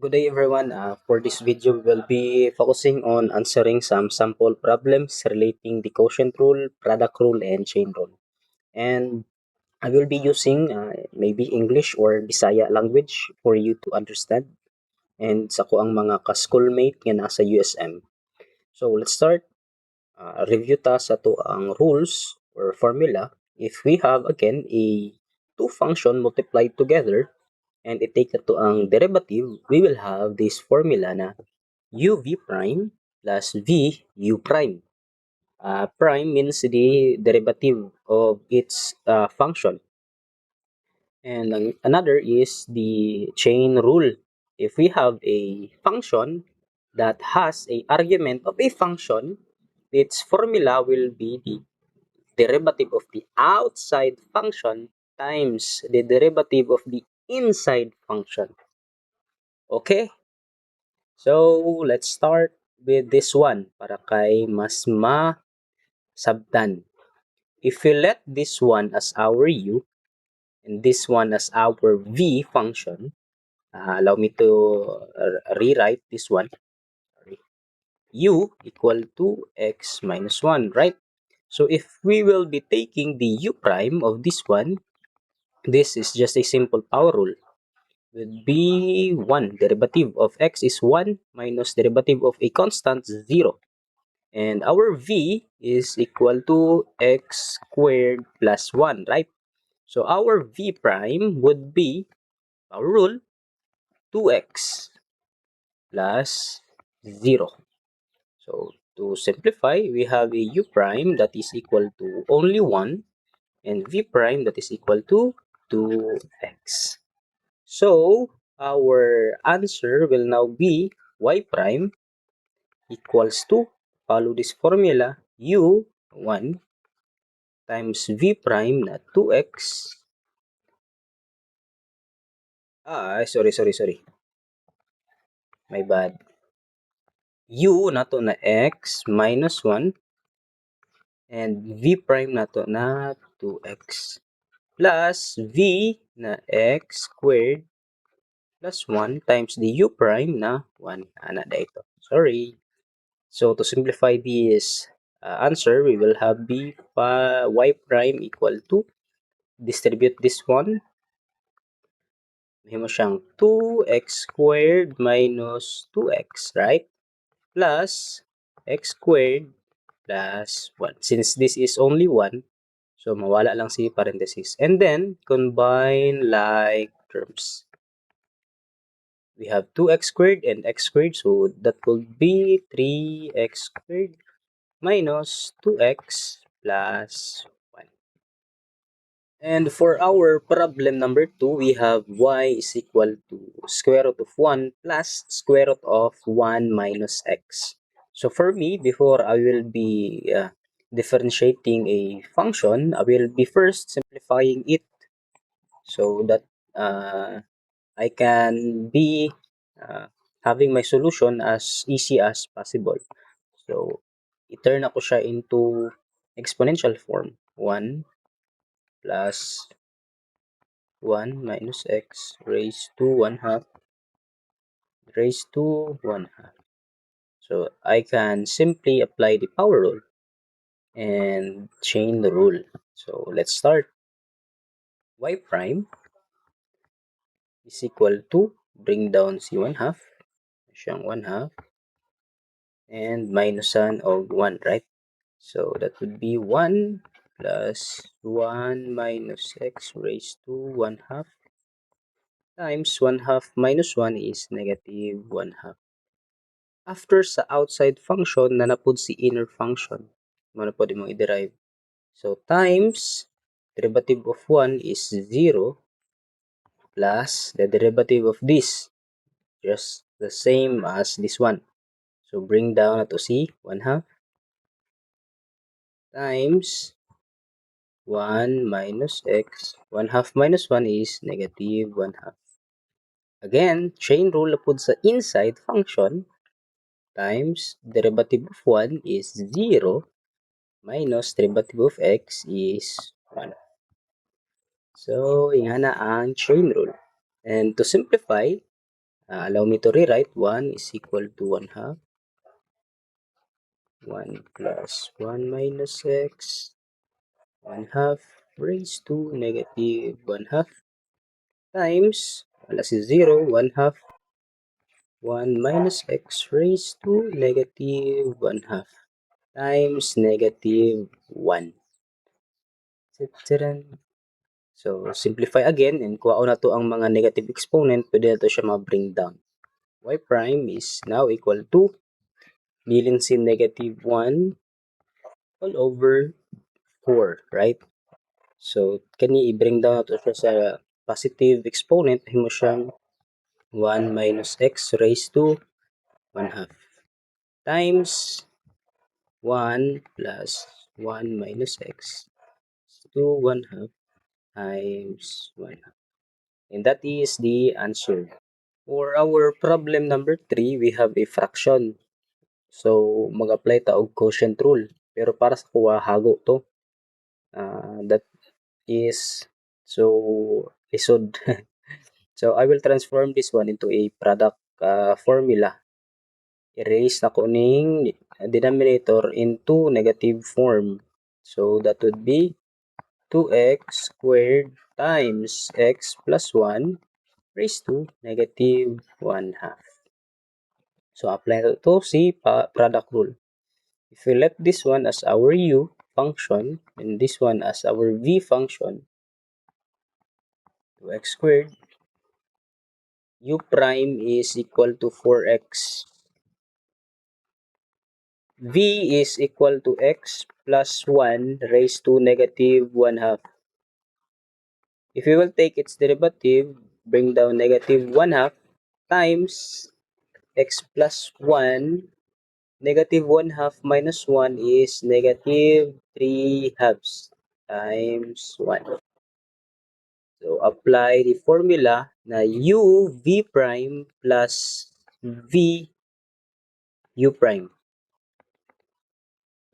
Good day everyone. For this video, we will be focusing on answering some sample problems relating the quotient rule, product rule, and chain rule. And I will be using maybe English or Bisaya language for you to understand. And sa ko ang mga ka-schoolmate nga nasa USM. So let's start. Review ta sa to ang rules or formula. If we have again a two function multiplied together and it take to ang derivative, we will have this formula na u v prime plus v u prime. Prime means the derivative of its function. And another is the chain rule. If we have a function that has a argument of a function, its formula will be the derivative of the outside function times the derivative of the inside function. Okay? So, let's start with this one para kay mas masabtan. If we let this one as our u and this one as our v function, allow me to rewrite this one. Sorry. U equal to x minus 1, right? So, if we will be taking the u prime of this one, this is just a simple power rule. Would be 1. Derivative of x is 1 minus derivative of a constant 0. And our v is equal to x squared plus 1, right? So our v prime would be, our rule, 2x plus 0. So to simplify, we have a u prime that is equal to only 1 and v prime that is equal to 2x. So our answer will now be y prime equals to, follow this formula, u 1 times v prime na 2x. Sorry. My bad. U na to na x minus 1 and v prime na to na 2x plus v na x squared plus 1 times the u prime na 1. Ana dito. Sorry. So to simplify this answer, we will have y prime equal to, distribute this one, mo siyang 2x squared minus 2x, right? Plus x squared plus 1. Since this is only 1, so mawala lang si parenthesis. And then, combine like terms. We have 2x squared and x squared, so that will be 3x squared minus 2x plus 1. And for our problem number 2, we have y is equal to square root of 1 plus square root of 1 minus x. So for me, before I will be differentiating a function, I will be first simplifying it so that I can be uh, having my solution as easy as possible. So, i-turn ako siya into exponential form. 1 plus 1 minus x raised to 1 half raised to 1 half. So, I can simply apply the power rule and chain the rule. So, let's start. Y prime is equal to, bring down si 1 half, siyang 1 half, and minusan of 1, right? So, that would be 1 plus 1 minus x raised to 1 half times 1 half minus 1 is negative 1 half. After sa outside function, nanapod si inner function. Muna po mo i-derive. So, times derivative of 1 is 0 plus the derivative of this, just the same as this one. So, bring down na to si 1 half times 1 minus x. 1 half minus 1 is negative 1 half. Again, chain rule na po sa inside function times derivative of 1 is 0 minus derivative of x is 1. So, yan na ang chain rule. And to simplify, Allow me to rewrite 1 is equal to 1 half. 1 plus 1 minus x 1 half raised to negative 1 half times, wala si 0, 1 half 1 minus x raised to negative 1 half times negative 1. So, simplify again and kuha na to ang mga negative exponent, pwede na to siya ma-bring down. Y prime is now equal to nilin si negative 1 all over 4, right? So, kani i-bring down to siya sa positive exponent, himo siyang 1 minus x raised to 1 half times 1 plus 1 minus x to 1 half times 1 half. And that is the answer. For our problem number 3, we have a fraction. So, mag-apply ta og quotient rule. Pero para sa kuha, hago to. That is, so, lisod. So, I will transform this one into a product formula. Erase na ko ning denominator into negative form. So, that would be 2x squared times x plus 1 raised to negative 1 half. So, apply to si product rule. If we let this one as our u function and this one as our v function, 2x squared, u prime is equal to 4x. V is equal to x plus 1 raised to negative 1 half. If we will take its derivative, bring down negative 1 half times x plus 1, negative 1 half minus 1 is negative 3 halves times 1. So, apply the formula na u v prime plus v u prime.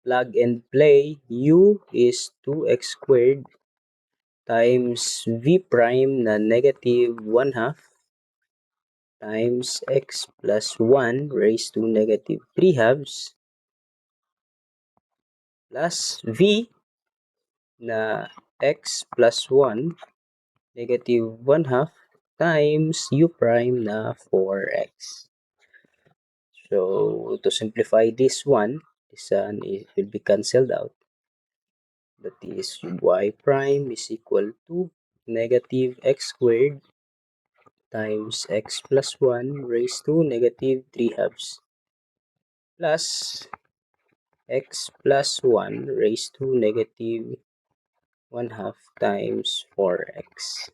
Plug and play. U is 2x squared times v prime na negative 1 half times x plus 1 raised to negative 3 halves plus v na x plus 1 negative 1 half times u prime na 4x. So, to simplify this one it will be cancelled out. That is y prime is equal to negative x squared times x plus 1 raised to negative 3 halves plus x plus 1 raised to negative 1 half times 4x.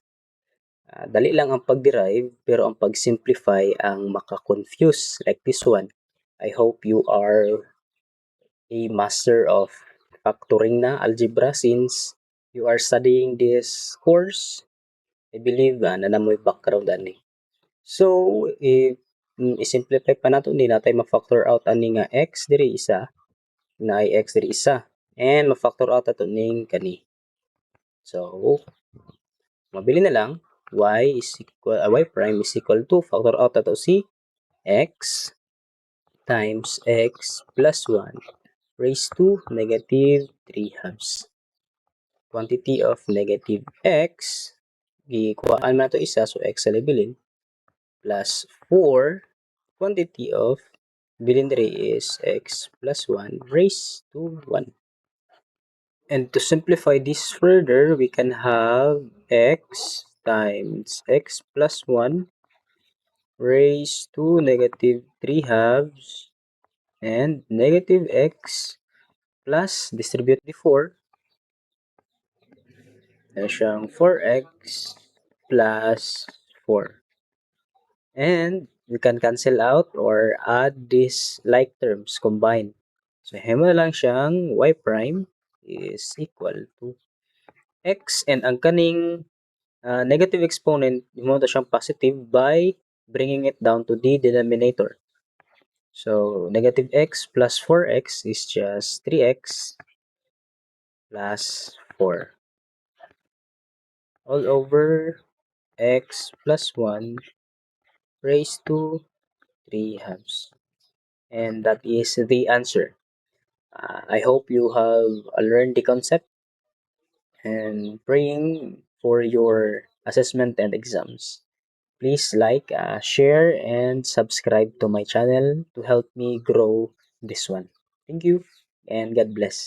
Dali lang ang pag-derive pero ang pag-simplify ang maka-confuse like this one. I hope you are a master of factoring na algebra since you are studying this course. I believe na namoy background ani. So, if i-simplify pa nato ni natay ma-factor out ani nga x diri isa, na ay x diri isa, and ma-factor out ato ning kani. So, mabili na lang y prime is equal to factor out ato si x times x plus 1 raised to negative 3 halves. Quantity of negative x, gikuhaan man to isa, so x sa libilin, plus 4, quantity of bilin diri is x plus 1 raised to 1. And to simplify this further, we can have x times x plus 1 raised to negative 3 halves and negative x plus distribute the 4. Meron siyang 4x plus 4. And we can cancel out or add these like terms combined. So, hemo na lang siyang y prime is equal to x and ang kaning negative exponent, mo na siyang positive by bringing it down to the denominator. So, negative x plus 4x is just 3x plus 4 all over x plus 1 raised to 3 halves. And that is the answer. I hope you have learned the concept and praying for your assessment and exams. Please like, share, and subscribe to my channel to help me grow this one. Thank you and God bless.